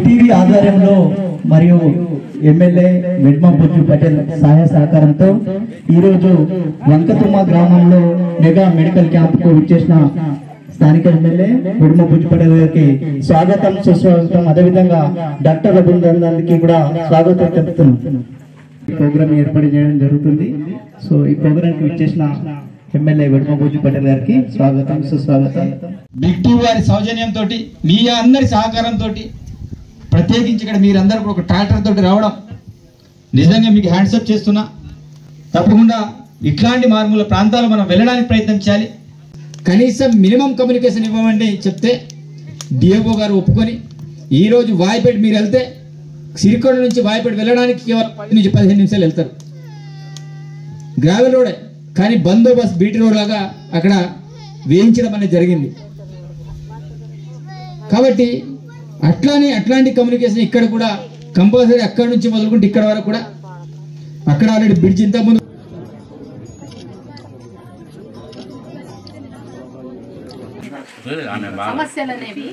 TV ఆధ్వర్యంలో మరియు MLA వెడ్మంబుజ్జు Patel సహాయ సహకారంతో ఈరోజు వంకతుమ్మ గ్రామంలో మెగా మెడికల్ క్యాంప్ కు విచ్చేసిన స్థానిక ఎమ్మెల్యే వెడ్మంబుజ్జు పటేల్ గారికి స్వాగతం సుస్వాగతం, అదేవిధంగా డాక్టర్ల బృందానికి కూడా స్వాగతం తెలుపుతున్నాం. ప్రోగ్రామ్ ఏర్పాటు చేయడం జరుగుతుంది. సో ఈ ప్రోగ్రామ్ కి విచ్చేసిన ఎమ్మెల్యే వెడ్మంబుజ్జు పటేల్ గారికి స్వాగతం సుస్వాగతం. బిగ్ టీవీ వారి సౌజన్యంతో, మీ అందరి సహకారంతో, ప్రత్యేకించి ఇక్కడ మీరందరూ ఒక ట్రాక్టర్ తోటి రావడం నిజంగా మీకు హ్యాండ్సప్ చేస్తున్నా. తప్పకుండా ఇట్లాంటి మారుమూల ప్రాంతాలు మనం వెళ్ళడానికి ప్రయత్నం చేయాలి. కనీసం మినిమం కమ్యూనికేషన్ ఇవ్వమండి చెప్తే డిఓ గారు ఒప్పుకొని ఈరోజు వాయిపేట మీరు వెళ్తే సిరికొండ నుంచి వాయిపేట వెళ్ళడానికి కేవలం 10 నుంచి 15 నిమిషాలు వెళ్తారు. గ్రావెల్ రోడే, కానీ బందోబస్తు బీటీ రోడ్ లాగా అక్కడ వేయించడం అనేది జరిగింది. కాబట్టి అట్లాంటి కమ్యూనికేషన్ ఇక్కడ కూడా కంపల్సరీ అక్కడ నుంచి మొదలుకుంటే ఇక్కడ వరకు కూడా అక్కడ ఆల్రెడీ బ్రిడ్జ్ ఇంతకుముందు సమస్యలు అనేవి